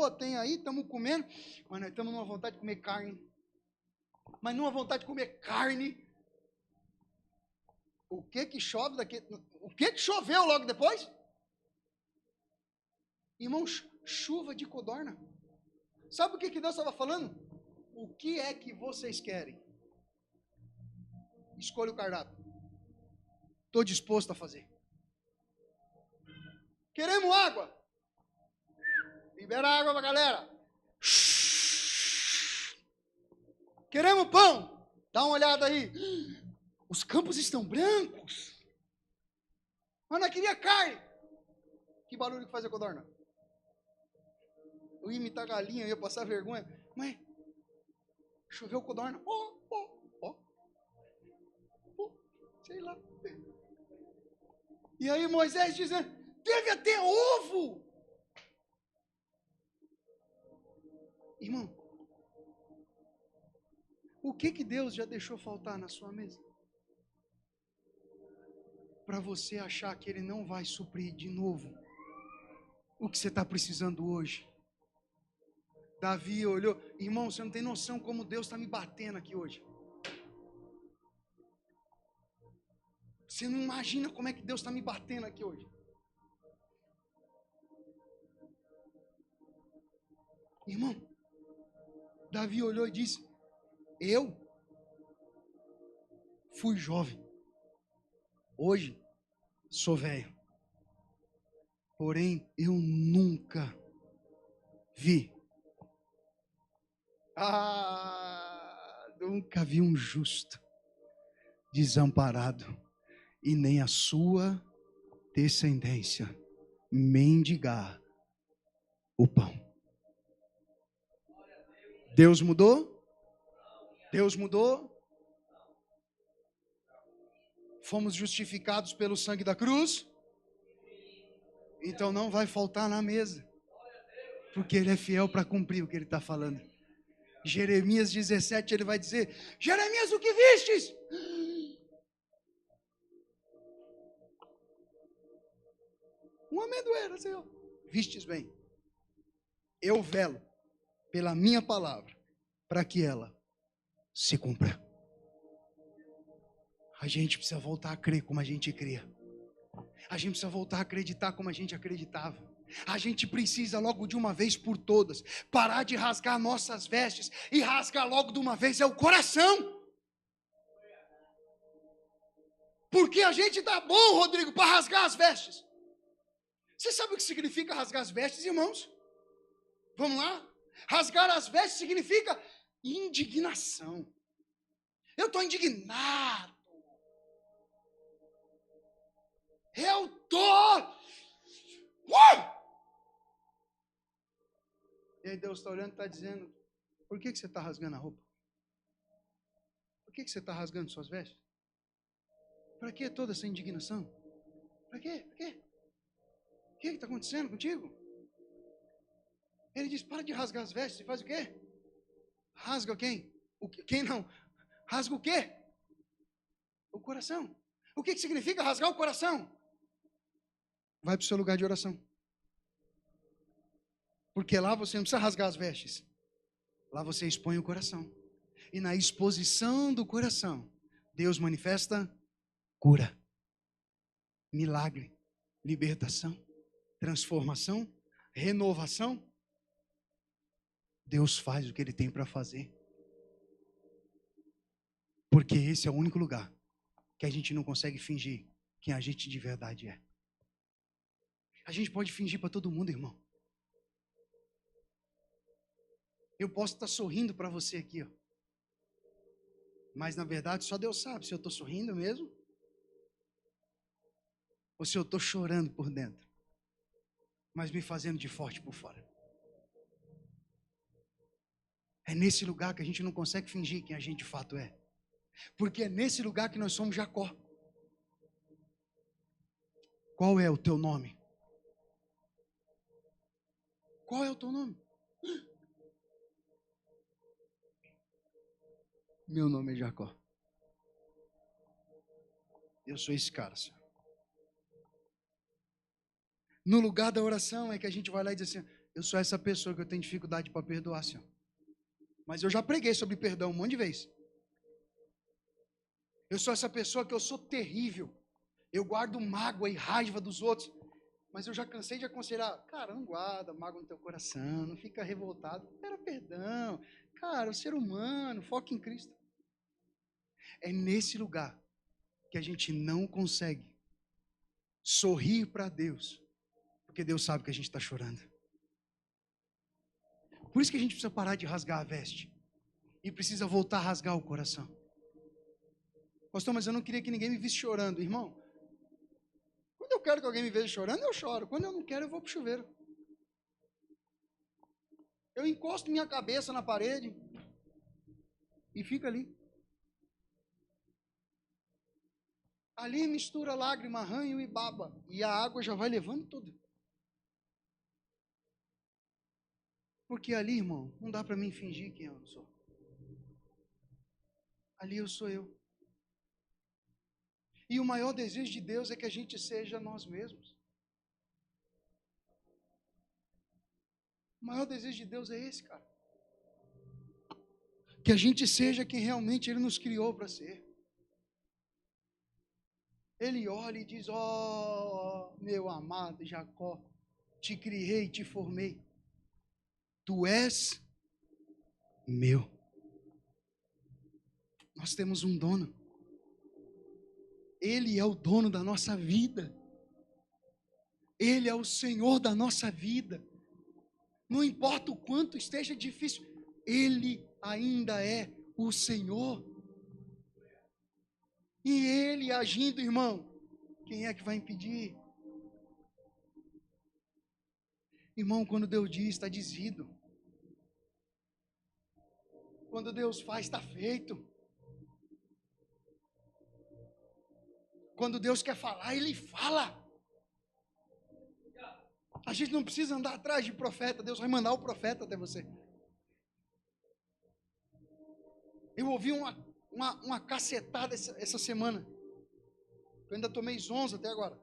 boa, tem aí, estamos comendo, mas nós estamos numa vontade de comer carne. Mas numa vontade de comer carne. O que chove daqui? O que choveu logo depois? Irmãos, chuva de codorna. Sabe o que Deus estava falando? O que é que vocês querem? Escolha o cardápio. Estou disposto a fazer. Queremos água? Libera água para a galera. Queremos pão? Dá uma olhada aí. Os campos estão brancos. Mas não queria carne. Que barulho que faz a codorna? Eu ia imitar galinha, eu ia passar vergonha. Mãe, choveu codorna. Sei lá. E aí Moisés dizendo, deve até ovo. Irmão, o que Deus já deixou faltar na sua mesa? Para você achar que Ele não vai suprir de novo o que você está precisando hoje. Davi olhou, irmão, você não tem noção como Deus está me batendo aqui hoje. Você não imagina como é que Deus está me batendo aqui hoje. Irmão, Davi olhou e disse, eu fui jovem, hoje sou velho, porém eu nunca nunca vi um justo desamparado e nem a sua descendência mendigar o pão. Deus mudou? Deus mudou? Fomos justificados pelo sangue da cruz? Então não vai faltar na mesa, porque Ele é fiel para cumprir o que Ele está falando. Jeremias 17, ele vai dizer, Jeremias, o que vistes? Uma amendoeira, Senhor. Vistes bem. Eu velo pela minha palavra, para que ela se cumpra. A gente precisa voltar a crer como a gente cria. A gente precisa voltar a acreditar como a gente acreditava. A gente precisa logo de uma vez por todas parar de rasgar nossas vestes e rasgar logo de uma vez é o coração. Porque a gente tá bom, Rodrigo, para rasgar as vestes. Você sabe o que significa rasgar as vestes, irmãos? Vamos lá? Rasgar as vestes significa indignação. Eu estou indignado. Eu estou... E aí Deus está olhando e está dizendo, por que você está rasgando a roupa? Por que você está rasgando suas vestes? Para que toda essa indignação? Para quê? Para quê? O que está acontecendo contigo? Ele diz, para de rasgar as vestes e faz o quê? Rasga quem? Quem não? Rasga o quê? O coração. O que significa rasgar o coração? Vai para o seu lugar de oração. Porque lá você não precisa rasgar as vestes. Lá você expõe o coração. E na exposição do coração, Deus manifesta cura, milagre, libertação, transformação, renovação. Deus faz o que Ele tem para fazer. Porque esse é o único lugar que a gente não consegue fingir quem a gente de verdade é. A gente pode fingir para todo mundo, irmão. Eu posso estar sorrindo para você aqui, ó. Mas na verdade só Deus sabe se eu estou sorrindo mesmo ou se eu estou chorando por dentro, mas me fazendo de forte por fora. É nesse lugar que a gente não consegue fingir quem a gente de fato é. Porque é nesse lugar que nós somos Jacó. Qual é o teu nome? Qual é o teu nome? Meu nome é Jacó. Eu sou esse cara, Senhor. No lugar da oração é que a gente vai lá e diz assim, Eu sou essa pessoa que eu tenho dificuldade para perdoar, Senhor. Mas eu já preguei sobre perdão um monte de vezes. Eu sou essa pessoa que eu sou terrível. Eu guardo mágoa e raiva dos outros. Mas eu já cansei de aconselhar. Cara, não guarda mágoa no teu coração. Não fica revoltado. Pera perdão. Cara, o ser humano, foca em Cristo. É nesse lugar que a gente não consegue sorrir para Deus. Porque Deus sabe que a gente está chorando. Por isso que a gente precisa parar de rasgar a veste. E precisa voltar a rasgar o coração. Pastor, mas eu não queria que ninguém me visse chorando. Irmão, quando eu quero que alguém me veja chorando, eu choro. Quando eu não quero, eu vou para o chuveiro. Eu encosto minha cabeça na parede e fica ali. Ali mistura lágrima, ranho e baba. E a água já vai levando tudo. Porque ali, irmão, não dá para mim fingir quem eu não sou. Ali eu sou eu. E o maior desejo de Deus é que a gente seja nós mesmos. O maior desejo de Deus é esse, cara. Que a gente seja quem realmente Ele nos criou para ser. Ele olha e diz, ó, meu amado Jacó, te criei, te formei. Tu és meu. Nós temos um dono. Ele é o dono da nossa vida. Ele é o Senhor da nossa vida. Não importa o quanto esteja difícil, Ele ainda é o Senhor. E Ele agindo, irmão, quem é que vai impedir? Irmão, quando Deus diz, está dizido. Quando Deus faz, está feito. Quando Deus quer falar, Ele fala. A gente não precisa andar atrás de profeta. Deus vai mandar o profeta até você. Eu ouvi uma cacetada essa semana. Eu ainda tomei zonza até agora.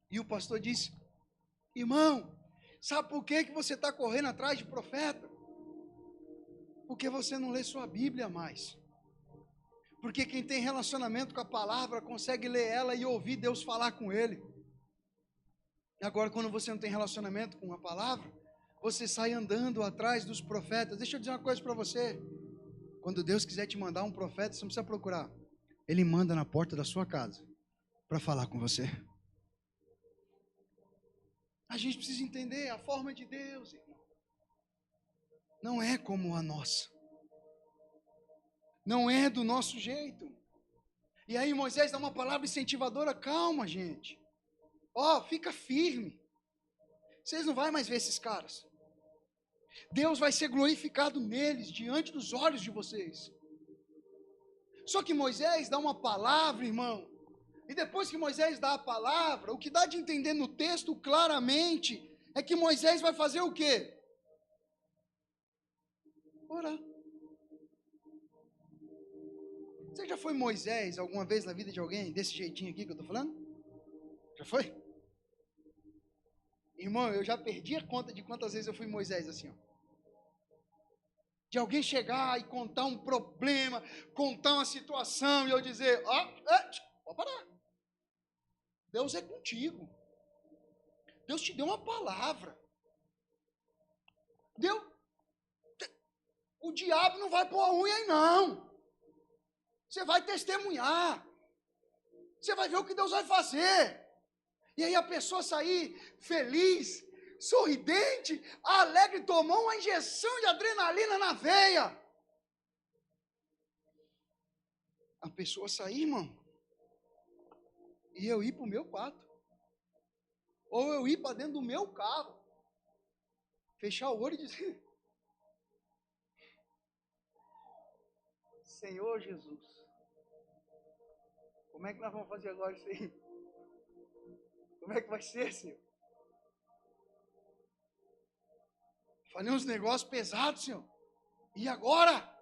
E o pastor disse, irmão, sabe por que você está correndo atrás de profeta? Porque você não lê sua Bíblia mais. Porque quem tem relacionamento com a palavra consegue ler ela e ouvir Deus falar com ele. E agora, quando você não tem relacionamento com a palavra, você sai andando atrás dos profetas. Deixa eu dizer uma coisa para você. Quando Deus quiser te mandar um profeta, você não precisa procurar. Ele manda na porta da sua casa para falar com você. A gente precisa entender a forma de Deus, irmão. Não é como a nossa. Não é do nosso jeito. E aí Moisés dá uma palavra incentivadora, calma, gente. Ó, fica firme. Vocês não vão mais ver esses caras. Deus vai ser glorificado neles, diante dos olhos de vocês. Só que Moisés dá uma palavra, irmão. E depois que Moisés dá a palavra, o que dá de entender no texto claramente é que Moisés vai fazer o quê? Orar. Você já foi Moisés alguma vez na vida de alguém, desse jeitinho aqui que eu estou falando? Já foi? Irmão, eu já perdi a conta de quantas vezes eu fui Moisés assim, ó. De alguém chegar e contar um problema, contar uma situação e eu dizer, pode parar. Deus é contigo. Deus te deu uma palavra. O diabo não vai pôr a unha aí, não. Você vai testemunhar. Você vai ver o que Deus vai fazer. E aí a pessoa sair feliz, sorridente, alegre, tomou uma injeção de adrenalina na veia. A pessoa sair, irmão, e eu ir para o meu quarto. Ou eu ir para dentro do meu carro. Fechar o olho e dizer, Senhor Jesus, como é que nós vamos fazer agora isso aí? Como é que vai ser, Senhor? Falei uns negócios pesados, Senhor. E agora?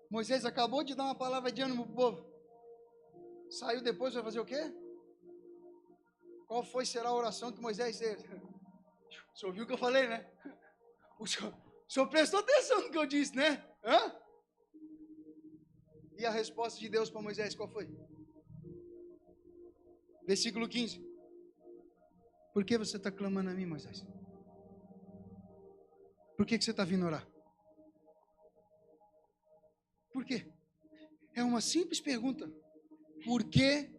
Moisés acabou de dar uma palavra de ânimo para o povo. Saiu depois, vai fazer o quê? Qual será a oração que Moisés fez? O senhor ouviu o que eu falei, né? O senhor prestou atenção no que eu disse, né? Hã? E a resposta de Deus para Moisés qual foi? Versículo 15. Por que você está clamando a mim, Moisés? Por que você está vindo orar? Por quê? É uma simples pergunta. Por que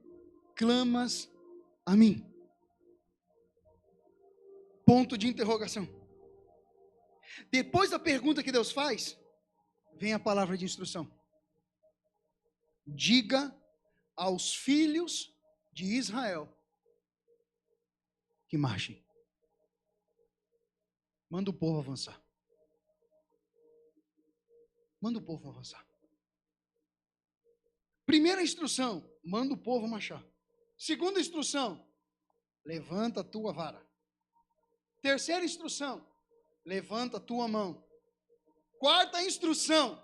clamas a mim? Ponto de interrogação. Depois da pergunta que Deus faz, vem a palavra de instrução. Diga aos filhos de Israel que marchem. Manda o povo avançar. Manda o povo avançar. Primeira instrução, manda o povo marchar. Segunda instrução, levanta a tua vara. Terceira instrução, levanta a tua mão. Quarta instrução,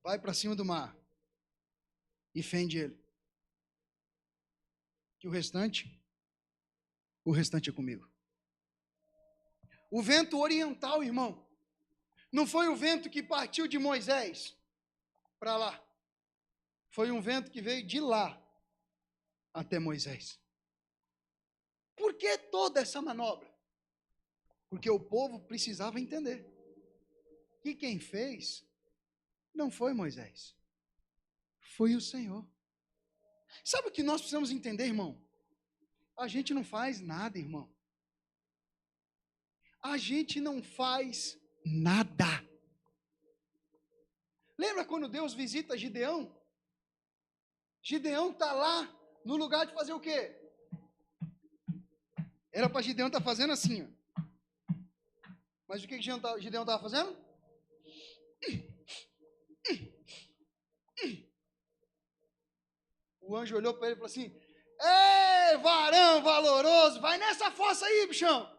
vai para cima do mar e fende ele. Que o restante é comigo. O vento oriental, irmão, não foi o vento que partiu de Moisés para lá. Foi um vento que veio de lá até Moisés. Por que toda essa manobra? Porque o povo precisava entender que quem fez não foi Moisés, foi o Senhor. Sabe o que nós precisamos entender, irmão? A gente não faz nada, irmão. A gente não faz nada. Lembra quando Deus visita Gideão? Gideão está lá no lugar de fazer o quê? Era para Gideão estar fazendo assim, ó. Mas o que Gideão estava fazendo? O anjo olhou para ele e falou assim: ei, varão valoroso, vai nessa fossa aí, bichão.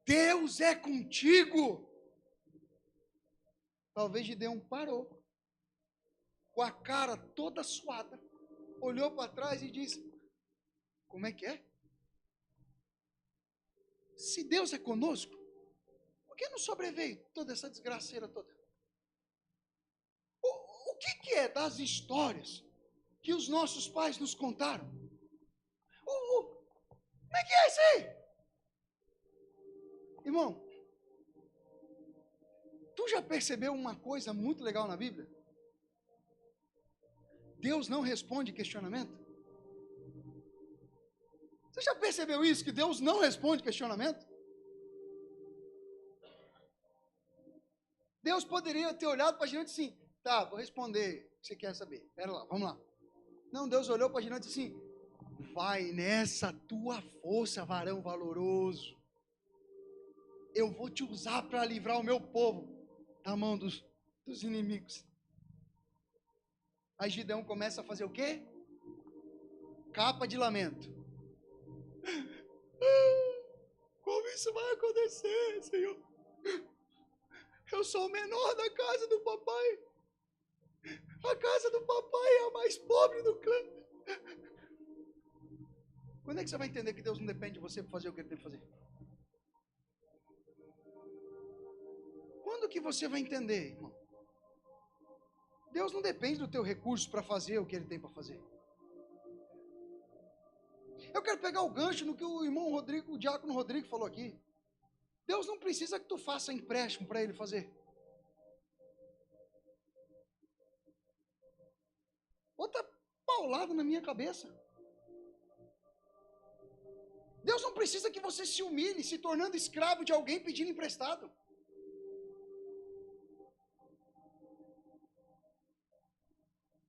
Deus é contigo. Talvez Gideão parou, com a cara toda suada, olhou para trás e disse: como é que é? Se Deus é conosco, por que não sobreveio toda essa desgraceira toda? O que é das histórias que os nossos pais nos contaram? Como é que é isso aí? Irmão, tu já percebeu uma coisa muito legal na Bíblia? Deus não responde questionamento. Você já percebeu isso, que Deus não responde questionamento? Deus poderia ter olhado para Gideão e disse assim: tá, vou responder o que você quer saber. Pera lá, vamos lá. Não, Deus olhou para Gideão e disse assim: vai nessa tua força, varão valoroso. Eu vou te usar para livrar o meu povo da mão dos inimigos. Aí Gideão começa a fazer o quê? Capa de lamento. Como isso vai acontecer, Senhor? Eu sou o menor da casa do papai. A casa do papai é a mais pobre do clã. Quando é que você vai entender que Deus não depende de você para fazer o que Ele tem que fazer? Quando que você vai entender, irmão? Deus não depende do teu recurso para fazer o que Ele tem para fazer. Eu quero pegar o gancho no que o irmão Rodrigo, o diácono Rodrigo falou aqui. Deus não precisa que tu faça empréstimo para Ele fazer. Outra paulada na minha cabeça. Deus não precisa que você se humilhe, se tornando escravo de alguém pedindo emprestado.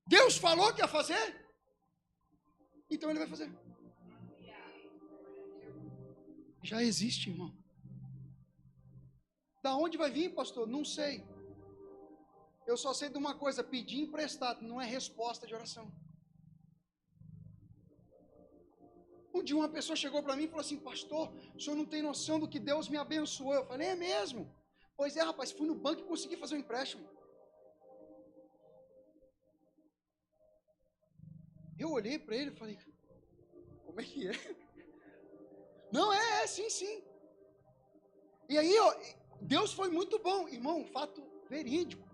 Deus falou que ia fazer, então Ele vai fazer. Já existe, irmão. Da onde vai vir, pastor? Não sei. Eu só sei de uma coisa: pedir emprestado não é resposta de oração. Um dia uma pessoa chegou para mim e falou assim: pastor, o senhor não tem noção do que Deus me abençoou. Eu falei: é mesmo? Pois é, rapaz, fui no banco e consegui fazer um empréstimo. Eu olhei para ele e falei, como é que é? Não, sim, sim. E aí, ó, Deus foi muito bom, irmão, fato verídico.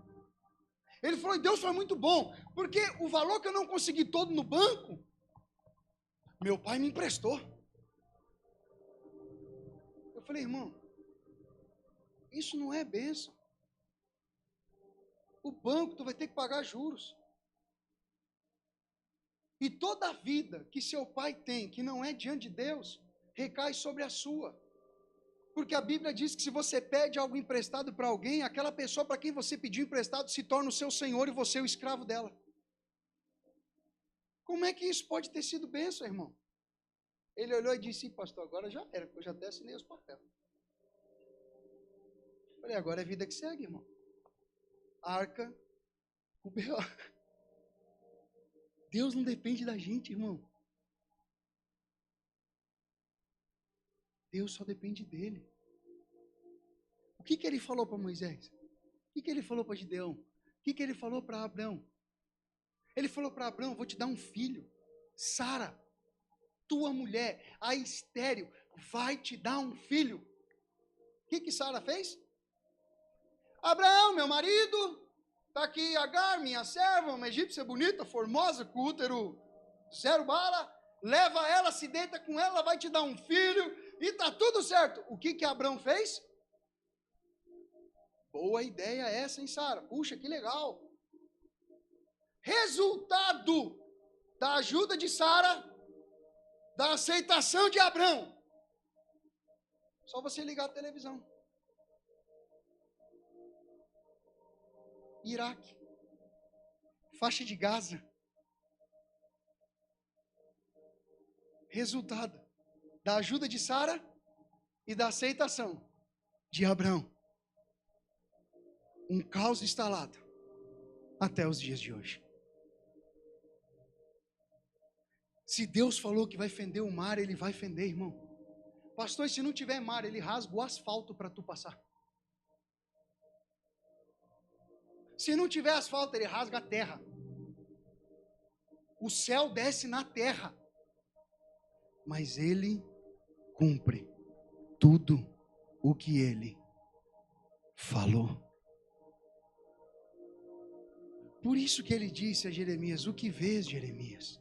Ele falou, Deus foi muito bom, porque o valor que eu não consegui todo no banco, meu pai me emprestou. Eu falei, irmão, isso não é bênção. O banco, tu vai ter que pagar juros. E toda a vida que seu pai tem, que não é diante de Deus, recai sobre a sua. Porque a Bíblia diz que se você pede algo emprestado para alguém, aquela pessoa para quem você pediu emprestado se torna o seu senhor e você é o escravo dela. Como é que isso pode ter sido bênção, irmão? Ele olhou e disse, pastor, agora já era, porque eu já até assinei os papéis. Falei, agora é vida que segue, irmão. Arca, o B.O. Deus não depende da gente, irmão. Deus só depende dele. O que ele falou para Moisés? O que ele falou para Gideão? O que ele falou para Abraão? Ele falou para Abraão, vou te dar um filho. Sara, tua mulher, a estéril, vai te dar um filho. O que Sara fez? Abraão, meu marido, está aqui Agar, minha serva, uma egípcia bonita, formosa, com útero zero bala, leva ela, se deita com ela, vai te dar um filho, e está tudo certo. O que Abraão fez? Boa ideia essa, hein, Sara? Puxa, que legal. Resultado da ajuda de Sara, da aceitação de Abraão. Só você ligar a televisão. Iraque, faixa de Gaza. Resultado da ajuda de Sara e da aceitação de Abraão. Um caos instalado até os dias de hoje. Se Deus falou que vai fender o mar, Ele vai fender, irmão. Pastor, se não tiver mar, Ele rasga o asfalto para tu passar. Se não tiver asfalto, Ele rasga a terra. O céu desce na terra. Mas Ele cumpre tudo o que Ele falou. Por isso que Ele disse a Jeremias, o que vês, Jeremias?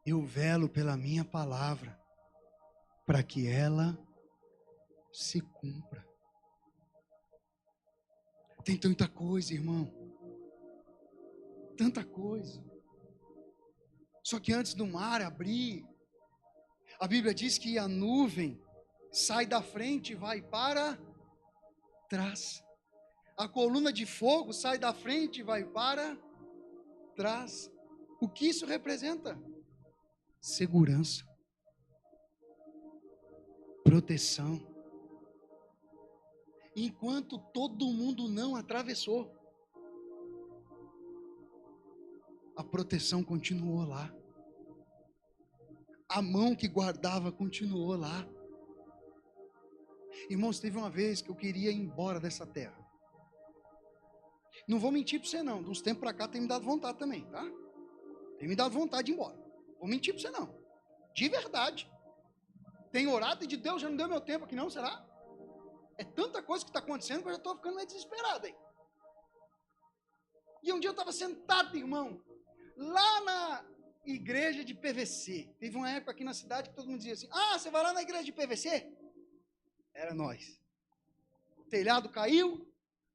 Eu velo pela minha palavra, para que ela se cumpra. Tem tanta coisa, irmão. Tanta coisa. Só que antes do mar abrir, a Bíblia diz que a nuvem sai da frente e vai para trás. A coluna de fogo sai da frente e vai para trás. O que isso representa? Segurança. Proteção. Enquanto todo mundo não atravessou, a proteção continuou lá. A mão que guardava continuou lá. Irmãos, teve uma vez que eu queria ir embora dessa terra. Não vou mentir para você não, de uns tempos para cá tem me dado vontade também, tá? Tem me dado vontade de ir embora. Vou mentir para você não. De verdade. Tenho orado e de Deus já não deu meu tempo aqui não, será? É tanta coisa que está acontecendo que eu já estou ficando meio desesperado aí. E um dia eu estava sentado, irmão, lá na igreja de PVC. Teve uma época aqui na cidade que todo mundo dizia assim, você vai lá na igreja de PVC? Era nós. O telhado caiu,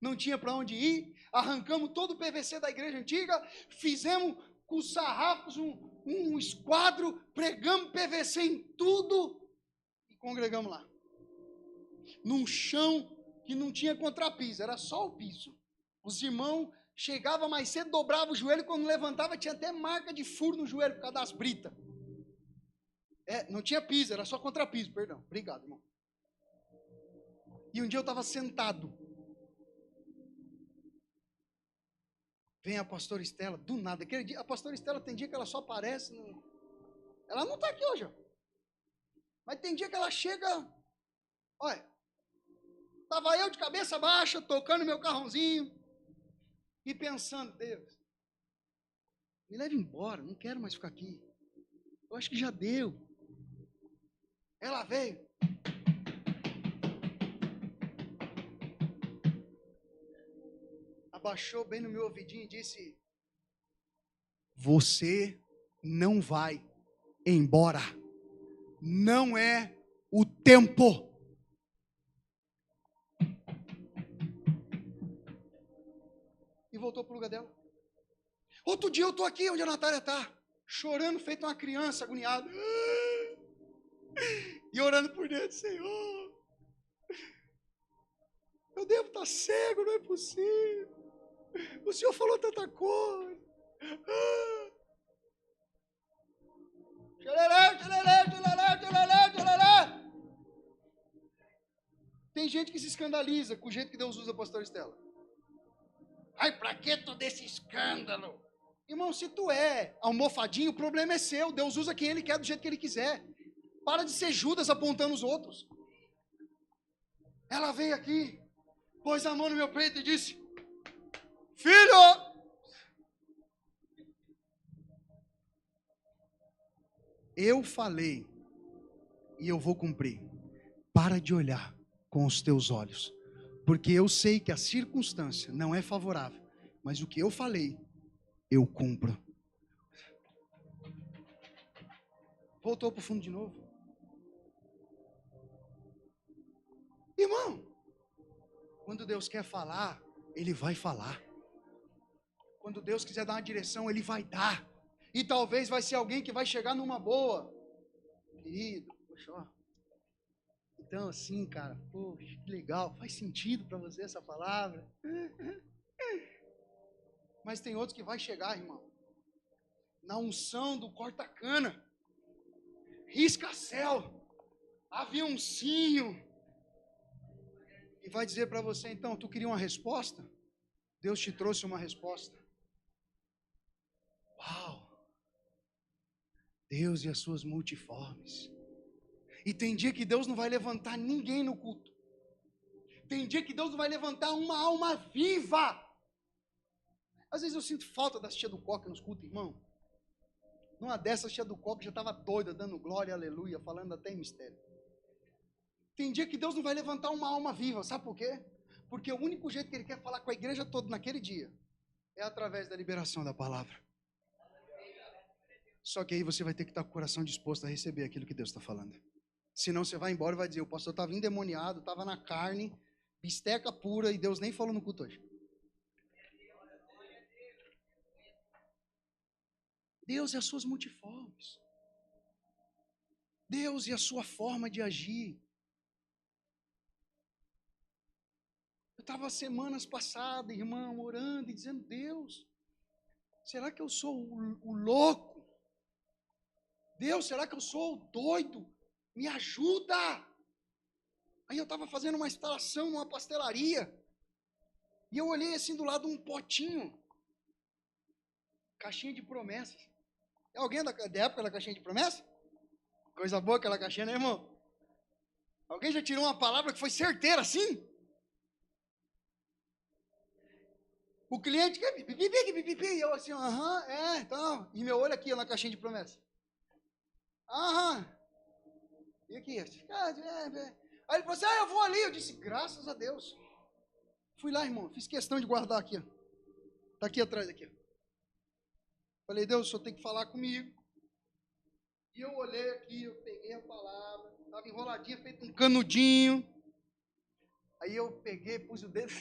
não tinha para onde ir, arrancamos todo o PVC da igreja antiga, fizemos com os sarrafos um esquadro, pregamos PVC em tudo e congregamos lá. Num chão que não tinha contrapiso, era só o piso. Os irmãos chegavam mais cedo, dobravam o joelho, quando levantava tinha até marca de furo no joelho por causa das britas. Não tinha piso, era só contrapiso, perdão. Obrigado, irmão. E um dia eu estava sentado. Vem a pastora Estela, do nada. Aquele dia, a pastora Estela tem dia que ela só aparece. Ela não está aqui hoje, ó. Mas tem dia que ela chega. Olha, estava eu de cabeça baixa, tocando meu carrãozinho e pensando, Deus, Me leve embora, não quero mais ficar aqui. Eu acho que já deu. Ela veio. Abaixou bem no meu ouvidinho e disse: você não vai embora. Não é o tempo. E voltou para o lugar dela. Outro dia eu estou aqui onde a Natália está, chorando, feito uma criança agoniada. E orando por dentro: Senhor, eu devo estar cego, não é possível. O Senhor falou tanta coisa. Tem gente que se escandaliza com o jeito que Deus usa a pastora Estela. Ai, pra que todo esse escândalo? Irmão, se tu é almofadinho, o problema é seu. Deus usa quem Ele quer, do jeito que Ele quiser. Para de ser Judas apontando os outros. Ela veio aqui, pôs a mão no meu peito e disse: filho, eu falei e eu vou cumprir. Para de olhar com os teus olhos, porque eu sei que a circunstância não é favorável, mas o que eu falei, eu cumpro. Voltou para o fundo de novo. Irmão, quando Deus quer falar, Ele vai falar. Quando Deus quiser dar uma direção, Ele vai dar. E talvez vai ser alguém que vai chegar numa boa. Querido, poxa, ó. Então assim, cara, poxa, que legal. Faz sentido para você essa palavra. Mas tem outros que vai chegar, irmão, na unção do corta-cana, risca-céu, aviãozinho, e vai dizer para você: então, tu queria uma resposta? Deus te trouxe uma resposta. Uau! Deus e as suas multiformes. E tem dia que Deus não vai levantar ninguém no culto. Tem dia que Deus não vai levantar uma alma viva. Às vezes eu sinto falta da tia do coque nos cultos, irmão. Numa dessas, a tia do coque já estava doida, dando glória, aleluia, falando até em mistério. Tem dia que Deus não vai levantar uma alma viva, sabe por quê? Porque o único jeito que Ele quer falar com a igreja toda naquele dia é através da liberação da palavra. Só que aí você vai ter que estar com o coração disposto a receber aquilo que Deus está falando. Senão você vai embora e vai dizer: o pastor estava endemoniado, estava na carne, bisteca pura, e Deus nem falou no culto hoje. Deus e as suas multiformes. Deus e a sua forma de agir. Eu estava semanas passadas, irmão, orando e dizendo: Deus, será que eu sou o louco? Deus, será que eu sou o doido? Me ajuda! Aí eu estava fazendo uma instalação numa pastelaria, e eu olhei assim do lado um potinho, caixinha de promessas. É alguém da época da caixinha de promessas? Coisa boa aquela caixinha, né, irmão? Alguém já tirou uma palavra que foi certeira assim? O cliente quer pipipi, e eu assim: aham, então. E meu olho aqui na caixinha de promessas. Aham. E aqui? Aí ele falou assim: eu vou ali. Eu disse: graças a Deus. Fui lá, irmão, fiz questão de guardar aqui, ó. Tá aqui atrás, aqui, ó. Falei: Deus, o senhor tem que falar comigo. E eu olhei aqui, eu peguei a palavra, estava enroladinha, feito um canudinho. Aí eu peguei, pus o dedo.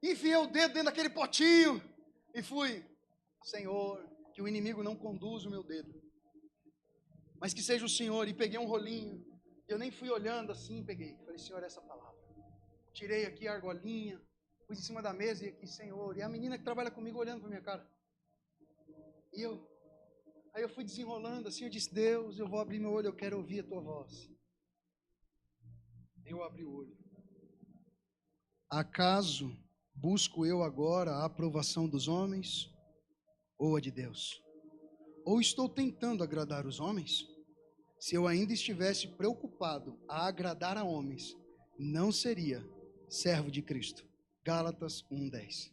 Enfiei o dedo dentro daquele potinho e fui: Senhor, que o inimigo não conduza o meu dedo, mas que seja o Senhor. E peguei um rolinho, eu nem fui olhando assim, peguei. Falei: Senhor, essa palavra. Tirei aqui a argolinha, pus em cima da mesa e aqui: Senhor. E a menina que trabalha comigo olhando para minha cara. E aí eu fui desenrolando assim, eu disse: Deus, eu vou abrir meu olho, eu quero ouvir a tua voz. Eu abri o olho. Acaso busco eu agora a aprovação dos homens ou a de Deus? Ou estou tentando agradar os homens? Se eu ainda estivesse preocupado a agradar a homens, não seria servo de Cristo. Gálatas 1:10.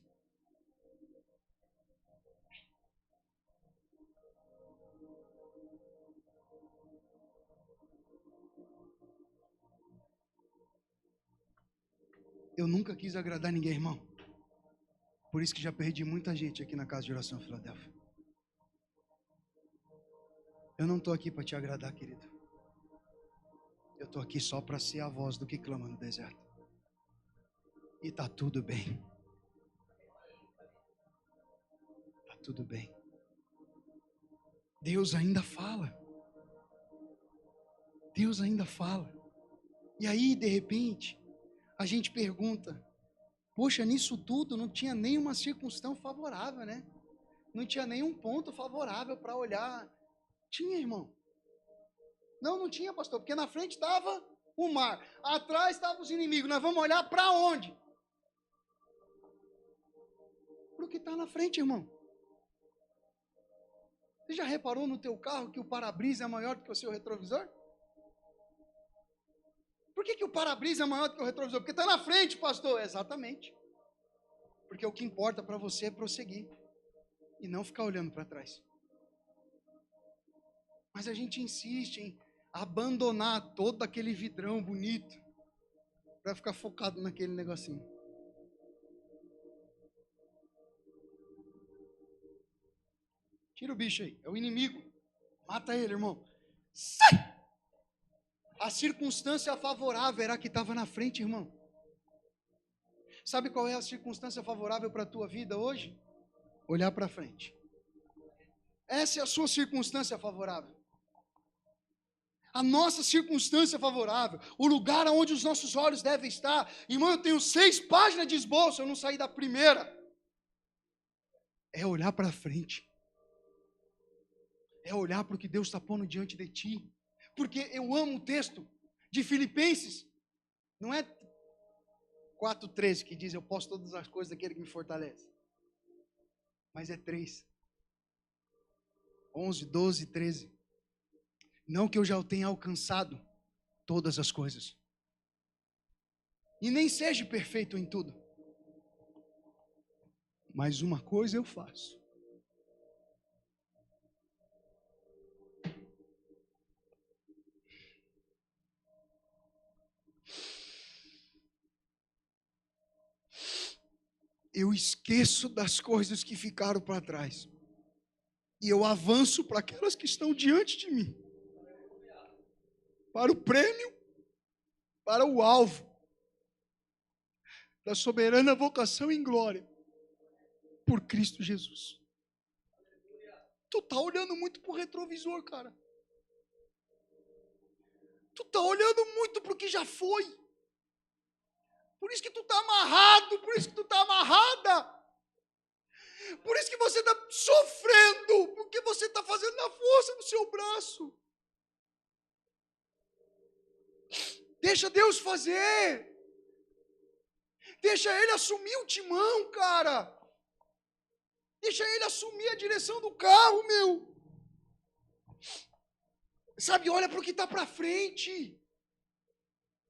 Eu nunca quis agradar ninguém, irmão. Por isso que já perdi muita gente aqui na Casa de Oração Filadélfia. Eu não estou aqui para te agradar, querido. Eu estou aqui só para ser a voz do que clama no deserto. E está tudo bem. Está tudo bem. Deus ainda fala. Deus ainda fala. E aí, de repente, a gente pergunta, poxa, nisso tudo não tinha nenhuma circunstância favorável, né? Não tinha nenhum ponto favorável para olhar. Tinha, irmão. Não tinha, pastor, porque na frente estava o mar, atrás estavam os inimigos. Nós vamos olhar para onde? Para o que está na frente, irmão. Você já reparou no teu carro que o para-brisa é maior do que o seu retrovisor? Por que o para-brisa é maior do que o retrovisor? Porque está na frente, pastor. Exatamente. Porque o que importa para você é prosseguir e não ficar olhando para trás. Mas a gente insiste em abandonar todo aquele vidrão bonito para ficar focado naquele negocinho. Tira o bicho aí, é o inimigo. Mata ele, irmão. Sai! A circunstância favorável era a que estava na frente, irmão. Sabe qual é a circunstância favorável para a tua vida hoje? Olhar para frente. Essa é a sua circunstância favorável. A nossa circunstância favorável, o lugar onde os nossos olhos devem estar. Irmão, eu tenho 6 páginas de esboço, eu não saí da primeira. É olhar para frente. É olhar para o que Deus está pondo diante de ti. Porque eu amo o texto de Filipenses. Não é 4:13 que diz, eu posso todas as coisas daquele que me fortalece. Mas é 3. 11, 12, 13. Não que eu já o tenha alcançado todas as coisas. E nem seja perfeito em tudo. Mas uma coisa eu faço. Eu esqueço das coisas que ficaram para trás. E eu avanço para aquelas que estão diante de mim. Para o prêmio, para o alvo da soberana vocação em glória por Cristo Jesus. Tu tá olhando muito para o retrovisor, cara. Tu tá olhando muito para o que já foi. Por isso que tu tá amarrado, por isso que tu tá amarrada. Por isso que você está sofrendo, porque você está fazendo na força do seu braço. Deixa Deus fazer. Deixa Ele assumir o timão, cara. Deixa Ele assumir a direção do carro, meu. Sabe, olha para o que está para frente.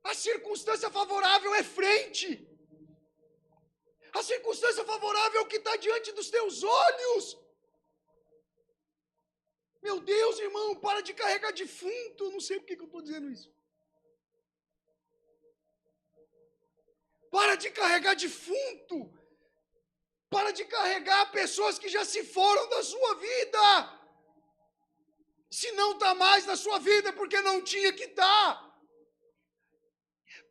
A circunstância favorável é frente. A circunstância favorável é o que está diante dos teus olhos. Meu Deus, irmão, para de carregar defunto. Eu não sei por que eu estou dizendo isso. Para de carregar defunto. Para de carregar pessoas que já se foram da sua vida. Se não está mais na sua vida, é porque não tinha que estar.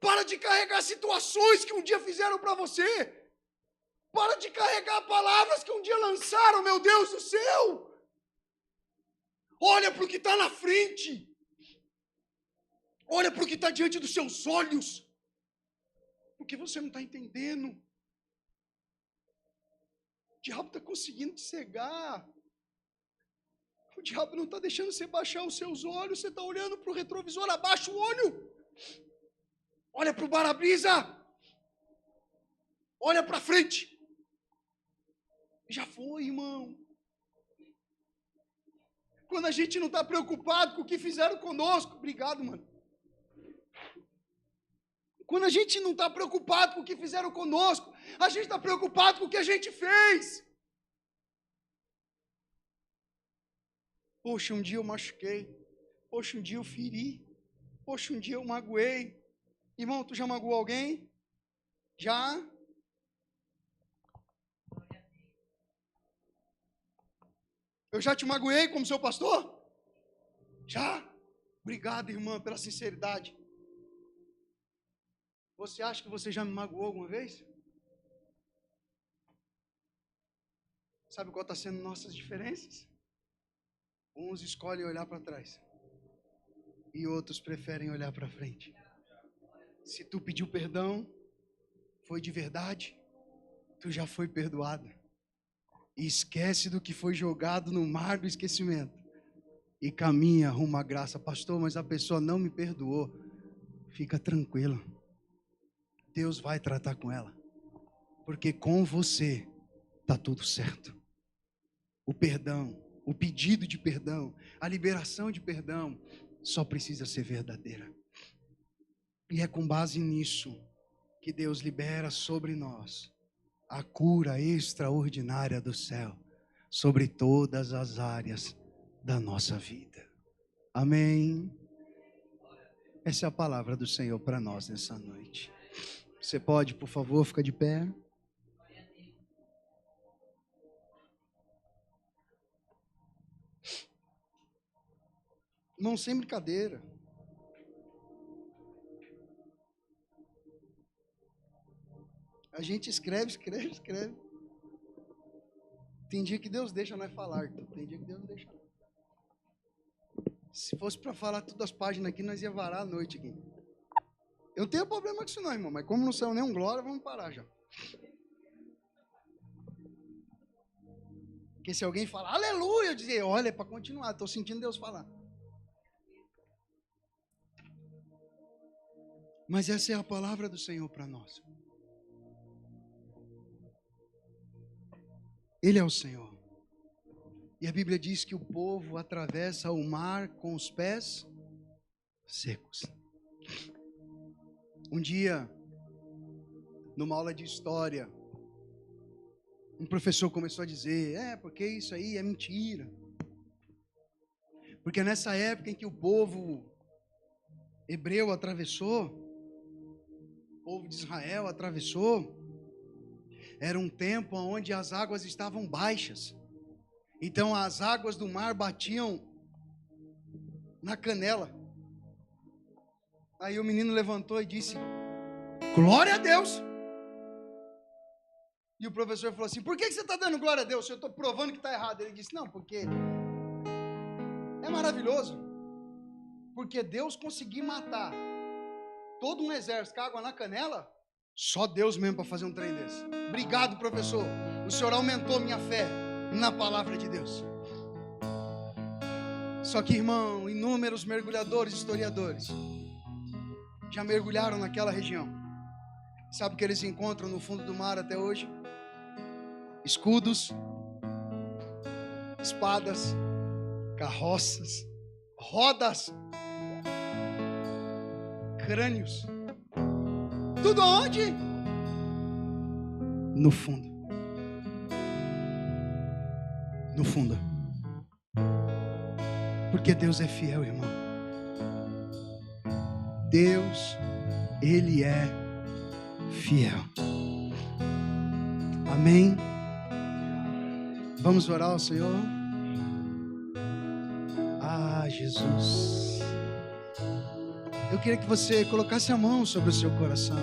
Para de carregar situações que um dia fizeram para você. Para de carregar palavras que um dia lançaram, meu Deus do céu. Olha para o que está na frente. Olha para o que está diante dos seus olhos. Porque você não está entendendo. O diabo está conseguindo te cegar. O diabo não está deixando você baixar os seus olhos. Você está olhando para o retrovisor, abaixa o olho. Olha para o para-brisa. Olha para frente. Já foi, irmão. Quando a gente não está preocupado com o que fizeram conosco. Obrigado, mano. Quando a gente não está preocupado com o que fizeram conosco, a gente está preocupado com o que a gente fez. Poxa, um dia eu machuquei. Poxa, um dia eu feri. Poxa, um dia eu magoei. Irmão, tu já magoou alguém? Já? Eu já te magoei como seu pastor? Já? Obrigado, irmã, pela sinceridade. Você acha que você já me magoou alguma vez? Sabe qual está sendo nossas diferenças? Uns escolhem olhar para trás e outros preferem olhar para frente. Se tu pediu perdão, foi de verdade, tu já foi perdoado. E esquece do que foi jogado no mar do esquecimento e caminha rumo à graça. Pastor, mas a pessoa não me perdoou. Fica tranquilo. Deus vai tratar com ela. Porque com você está tudo certo. O perdão, o pedido de perdão, a liberação de perdão só precisa ser verdadeira. E é com base nisso que Deus libera sobre nós a cura extraordinária do céu sobre todas as áreas da nossa vida. Amém? Essa é a palavra do Senhor para nós nessa noite. Você pode, por favor, ficar de pé? Não, sem brincadeira. A gente escreve. Tem dia que Deus deixa nós falar, tem dia que Deus não deixa. Se fosse para falar todas as páginas aqui, nós ia varar a noite aqui. Eu não tenho problema com isso não, irmão, mas como não saiu nenhum glória, vamos parar já. Porque se alguém falar, aleluia, eu dizer, olha, é para continuar, estou sentindo Deus falar. Mas essa é a palavra do Senhor para nós. Ele é o Senhor. E a Bíblia diz que o povo atravessa o mar com os pés secos. Um dia, numa aula de história, um professor começou a dizer, porque isso aí é mentira. Porque nessa época em que o povo hebreu atravessou, o povo de Israel atravessou, era um tempo onde as águas estavam baixas. Então as águas do mar batiam na canela. Aí o menino levantou e disse, glória a Deus. E o professor falou assim, por que você está dando glória a Deus? Eu estou provando que está errado. Ele disse, não, porque é maravilhoso. Porque Deus conseguiu matar todo um exército com água na canela, só Deus mesmo para fazer um trem desse. Obrigado, professor. O senhor aumentou minha fé na palavra de Deus. Só que, irmão, inúmeros mergulhadores, historiadores já mergulharam naquela região. Sabe o que eles encontram no fundo do mar até hoje? Escudos, espadas, carroças, rodas, crânios. Tudo aonde? No fundo. No fundo. Porque Deus é fiel, irmão. Deus, Ele é fiel. Amém? Vamos orar ao Senhor? Ah, Jesus. Eu queria que você colocasse a mão sobre o seu coração.